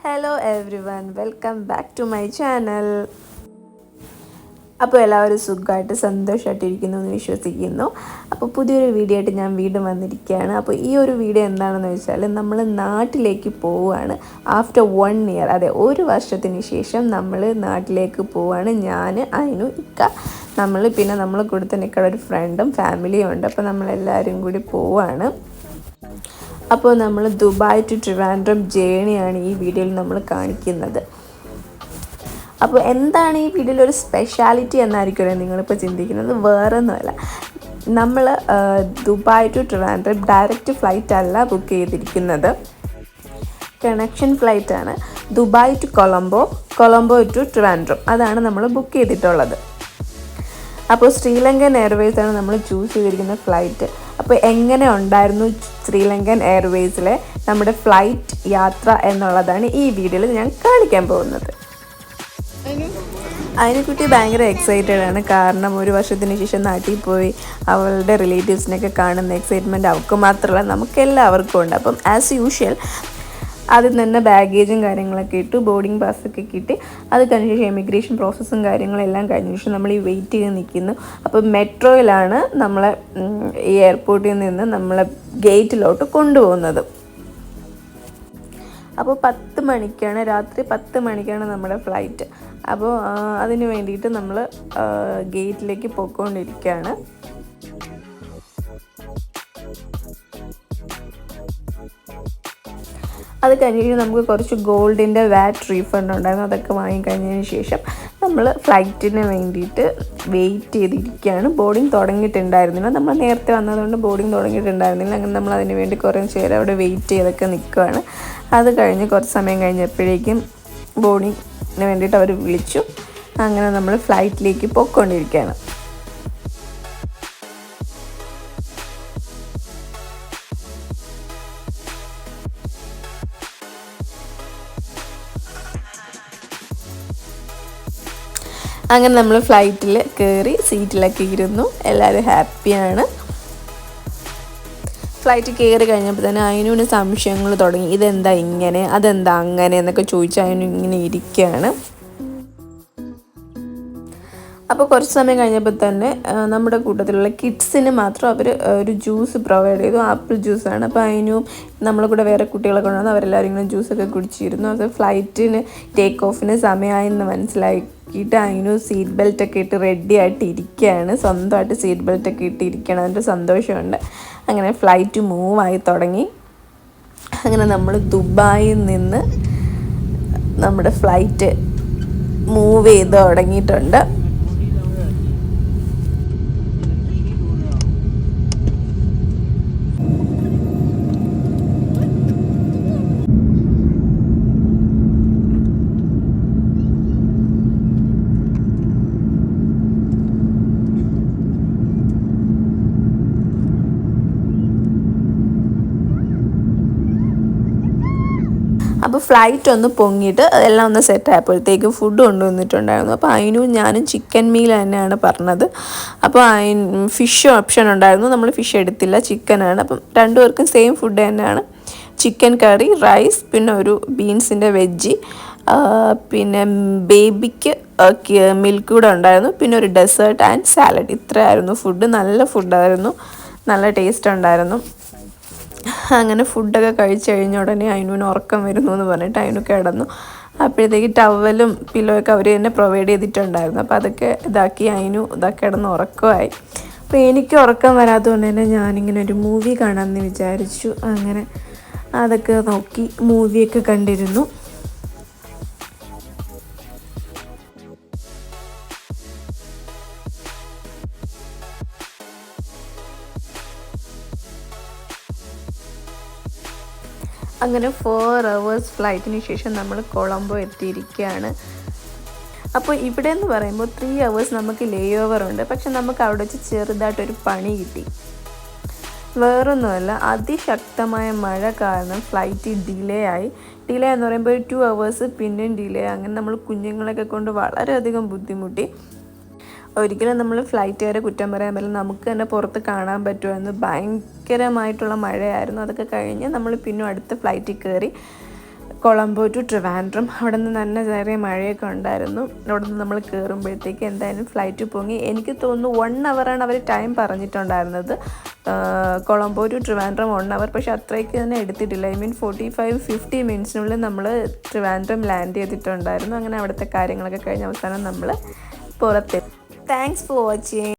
Hello everyone, welcome back to my channel. അപ്പോൾ എല്ലാവരും സുഖമായിട്ട് സന്തോഷമായിട്ടിരിക്കുന്നു എന്ന് വിശ്വസിക്കുന്നു. അപ്പോൾ പുതിയൊരു വീഡിയോ ആയിട്ട് ഞാൻ വീണ്ടും വന്നിരിക്കുകയാണ്. അപ്പോൾ ഈ ഒരു വീഡിയോ എന്താണെന്ന് വെച്ചാൽ നമ്മൾ നാട്ടിലേക്ക് പോവുകയാണ്. ആഫ്റ്റർ 1 ഇയർ, അതെ, ഒരു വർഷത്തിന് ശേഷം നമ്മൾ നാട്ടിലേക്ക് പോവുകയാണ്. ഞാൻ, അതിനു ഇക്ക, നമ്മൾ കൂടെ തന്നെ ഇക്കടെ ഒരു ഫ്രണ്ടും ഫാമിലിയും ഉണ്ട്. അപ്പോൾ നമ്മളെല്ലാവരും കൂടി പോവുകയാണ്. അപ്പോൾ നമ്മൾ ദുബായ് ടു ട്രിവാൻഡ്രം ജേണിയാണ് ഈ വീഡിയോയിൽ നമ്മൾ കാണിക്കുന്നത്. അപ്പോൾ എന്താണ് ഈ വീഡിയോയിൽ ഒരു സ്പെഷ്യാലിറ്റി എന്നായിരിക്കുമല്ലോ നിങ്ങളിപ്പോൾ ചിന്തിക്കുന്നത്. വേറെ ഒന്നുമല്ല, നമ്മൾ Dubai to Trivandrum direct flight അല്ല ബുക്ക് ചെയ്തിരിക്കുന്നത്, കണക്ഷൻ ഫ്ലൈറ്റാണ്. Dubai to Colombo to Trivandrum, അതാണ് നമ്മൾ ബുക്ക് ചെയ്തിട്ടുള്ളത്. അപ്പോൾ ശ്രീലങ്കൻ എയർവേയ്സാണ് നമ്മൾ ചൂസ് ചെയ്തിരിക്കുന്ന ഫ്ലൈറ്റ്. അപ്പോൾ എങ്ങനെ ഉണ്ടായിരുന്നു ശ്രീലങ്കൻ എയർവേയ്സിലെ നമ്മുടെ ഫ്ലൈറ്റ് യാത്ര എന്നുള്ളതാണ് ഈ വീഡിയോയിൽ ഞാൻ കാണിക്കാൻ പോകുന്നത്. അതിനെക്കുട്ടി ഭയങ്കര എക്സൈറ്റഡ് ആണ്. കാരണം ഒരു വർഷത്തിന് ശേഷം നാട്ടിൽ പോയി അവളുടെ റിലേറ്റീവ്സിനൊക്കെ കാണുന്ന എക്സൈറ്റ്മെൻറ്റ് അവർക്ക് മാത്രമല്ല നമുക്കെല്ലാവർക്കും ഉണ്ട്. അപ്പം ആസ് യൂഷ്വൽ ആദ്യം തന്നെ ബാഗേജും കാര്യങ്ങളൊക്കെ ഇട്ടു, ബോർഡിംഗ് പാസ്സൊക്കെ കിട്ടി. അത് കഴിഞ്ഞ ശേഷം എമിഗ്രേഷൻ പ്രോസസ്സും കാര്യങ്ങളെല്ലാം കഴിഞ്ഞ ശേഷം നമ്മൾ ഈ വെയിറ്റ് ചെയ്ത് നിൽക്കുന്നു. അപ്പോൾ മെട്രോയിലാണ് നമ്മളെ ഈ എയർപോർട്ടിൽ നിന്ന് നമ്മളെ ഗേറ്റിലോട്ട് കൊണ്ടുപോകുന്നത്. അപ്പോൾ 10 മണിക്കാണ്, രാത്രി 10 മണിക്കാണ് നമ്മുടെ ഫ്ലൈറ്റ്. അപ്പോൾ അതിന് വേണ്ടിയിട്ട് നമ്മൾ ഗേറ്റിലേക്ക് പോയിക്കൊണ്ടിരിക്കുകയാണ്. അത് കഴിഞ്ഞ് നമുക്ക് കുറച്ച് ഗോൾഡിൻ്റെ വാറ്റ് റീഫണ്ട് ഉണ്ടായിരുന്നു. അതൊക്കെ വാങ്ങിക്കഴിഞ്ഞതിന് ശേഷം നമ്മൾ ഫ്ലൈറ്റിന് വേണ്ടിയിട്ട് വെയിറ്റ് ചെയ്തിരിക്കുകയാണ്. ബോർഡിങ് തുടങ്ങിയിട്ടുണ്ടായിരുന്നില്ല, നമ്മൾ നേരത്തെ വന്നതുകൊണ്ട് ബോർഡിങ് തുടങ്ങിയിട്ടുണ്ടായിരുന്നില്ല. അങ്ങനെ നമ്മൾ അതിന് വേണ്ടി കുറേ നേരം അവിടെ വെയിറ്റ് ചെയ്തൊക്കെ നിൽക്കുകയാണ്. അത് കഴിഞ്ഞ് കുറച്ച് സമയം കഴിഞ്ഞപ്പോഴേക്കും ബോർഡിങ്ങിന് വേണ്ടിയിട്ട് അവർ വിളിച്ചു. അങ്ങനെ നമ്മൾ ഫ്ലൈറ്റിലേക്ക് പോയിക്കൊണ്ടിരിക്കുകയാണ്. അങ്ങനെ നമ്മൾ ഫ്ലൈറ്റിൽ കയറി സീറ്റിലൊക്കെ ഇരുന്നു, എല്ലാവരും ഹാപ്പിയാണ്. ഫ്ലൈറ്റ് കയറി കഴിഞ്ഞപ്പോൾ തന്നെ അതിനു സംശയങ്ങൾ തുടങ്ങി. ഇതെന്താ ഇങ്ങനെ, അതെന്താ അങ്ങനെ എന്നൊക്കെ ചോദിച്ച് അതിന് ഇങ്ങനെ ഇരിക്കുകയാണ്. അപ്പോൾ കുറച്ച് സമയം കഴിഞ്ഞപ്പോൾ തന്നെ നമ്മുടെ കൂട്ടത്തിലുള്ള കിഡ്സിന് മാത്രം അവർ ഒരു ജ്യൂസ് പ്രൊവൈഡ് ചെയ്തു. ആപ്പിൾ ജ്യൂസാണ്. അപ്പോൾ അതിനും നമ്മളെ കൂടെ വേറെ കുട്ടികളൊക്കെ ഉണ്ടായിരുന്നു. അവരെല്ലാവരും ഇങ്ങനെ ജ്യൂസൊക്കെ കുടിച്ചിരുന്നു. അത് ഫ്ലൈറ്റിന് ടേക്ക് ഓഫിന് സമയമായെന്ന് മനസ്സിലാക്കിയിട്ട് അതിനും സീറ്റ് ബെൽറ്റൊക്കെ ഇട്ട് റെഡി ആയിട്ട് ഇരിക്കുകയാണ്. സ്വന്തമായിട്ട് സീറ്റ് ബെൽറ്റൊക്കെ ഇട്ട് ഇരിക്കണം, അതിൻ്റെ സന്തോഷമുണ്ട്. അങ്ങനെ ഫ്ലൈറ്റ് മൂവായി തുടങ്ങി. അങ്ങനെ നമ്മൾ ദുബായിൽ നിന്ന് നമ്മുടെ ഫ്ലൈറ്റ് മൂവ് ചെയ്ത് തുടങ്ങിയിട്ടുണ്ട്. അപ്പോൾ ഫ്ലൈറ്റ് ഒന്ന് പൊങ്ങിയിട്ട് അതെല്ലാം ഒന്ന് സെറ്റ് ആയപ്പോഴത്തേക്കും ഫുഡ് കൊണ്ടുവന്നിട്ടുണ്ടായിരുന്നു. അപ്പോൾ അതിനും ഞാനും ചിക്കൻ മീൽ തന്നെയാണ് പറഞ്ഞത്. അപ്പോൾ ഫിഷ് ഓപ്ഷൻ ഉണ്ടായിരുന്നു, നമ്മൾ ഫിഷ് എടുത്തില്ല, ചിക്കനാണ്. അപ്പം രണ്ടുപേർക്കും സെയിം ഫുഡ് തന്നെയാണ്. ചിക്കൻ കറി, റൈസ്, പിന്നെ ഒരു ബീൻസിൻ്റെ വെജ്, പിന്നെ ബേബിക്ക് മിൽക്ക് കൂടെ ഉണ്ടായിരുന്നു, പിന്നെ ഒരു ഡെസേർട്ട് ആൻഡ് സാലഡ്. ഇത്രയായിരുന്നു ഫുഡ്. നല്ല ഫുഡായിരുന്നു, നല്ല ടേസ്റ്റ് ഉണ്ടായിരുന്നു. അങ്ങനെ ഫുഡൊക്കെ കഴിച്ച് കഴിഞ്ഞ ഉടനെ അതിനു ഉറക്കം വരുന്നു എന്ന് പറഞ്ഞിട്ട് അതിനു കിടന്നു. അപ്പോഴത്തേക്ക് ടവലും പില്ലോയൊക്കെ അവർ തന്നെ പ്രൊവൈഡ് ചെയ്തിട്ടുണ്ടായിരുന്നു. അപ്പോൾ അതൊക്കെ ഇതാക്കി അതിനു ഇതൊക്കെ കിടന്ന് ഉറക്കമായി. അപ്പോൾ എനിക്ക് ഉറക്കം വരാത്തതുകൊണ്ട് തന്നെ ഞാനിങ്ങനെ ഒരു മൂവി കാണാമെന്ന് വിചാരിച്ചു. അങ്ങനെ അതൊക്കെ നോക്കി മൂവിയൊക്കെ കണ്ടിരുന്നു. അങ്ങനെ 4 hours ഫ്ലൈറ്റിന് ശേഷം നമ്മൾ കൊളംബോ എത്തിയിരിക്കുകയാണ്. അപ്പോൾ ഇവിടെ എന്ന് പറയുമ്പോൾ 3 hours നമുക്ക് ലേ ഓവർ ഉണ്ട്. പക്ഷെ നമുക്ക് അവിടെ വെച്ച് ചെറുതായിട്ടൊരു പണി കിട്ടി. വേറൊന്നുമല്ല, അതിശക്തമായ മഴ കാരണം ഫ്ലൈറ്റ് ഡിലേ എന്ന് പറയുമ്പോൾ 2 hours പിന്നെയും ഡിലേ. അങ്ങനെ നമ്മൾ കുഞ്ഞുങ്ങളൊക്കെ കൊണ്ട് വളരെയധികം ബുദ്ധിമുട്ടി. ഒരിക്കലും നമ്മൾ ഫ്ലൈറ്റുകാരെ കുറ്റം പറയാൻ പറ്റില്ല, നമുക്ക് തന്നെ പുറത്ത് കാണാൻ പറ്റുമായിരുന്നു. ഭയങ്കരമായിട്ടുള്ള മഴയായിരുന്നു. അതൊക്കെ കഴിഞ്ഞ് നമ്മൾ പിന്നെ അടുത്ത ഫ്ലൈറ്റിൽ കയറി കൊളംബോ ടു ട്രിവാൻഡ്രം. അവിടെ നിന്ന് തന്നെ ചെറിയ മഴയൊക്കെ ഉണ്ടായിരുന്നു. അവിടെ നിന്ന് നമ്മൾ കയറുമ്പോഴത്തേക്ക് എന്തായാലും ഫ്ലൈറ്റ് പൊങ്ങി. എനിക്ക് തോന്നുന്നു 1 ഹവറാണ് അവർ ടൈം പറഞ്ഞിട്ടുണ്ടായിരുന്നത്. കൊളംബോ ടു ട്രിവാൻഡ്രം 1 ഹവർ, പക്ഷെ അത്രയ്ക്ക് തന്നെ എടുത്തിട്ടില്ല. 45-50 മിനിറ്റ്സിനുള്ളിൽ നമ്മൾ ട്രിവാൻഡ്രം ലാൻഡ് ചെയ്തിട്ടുണ്ടായിരുന്നു. അങ്ങനെ അവിടുത്തെ കാര്യങ്ങളൊക്കെ കഴിഞ്ഞ് അവസാനം നമ്മൾ പുറത്തെത്തി. Thanks for watching.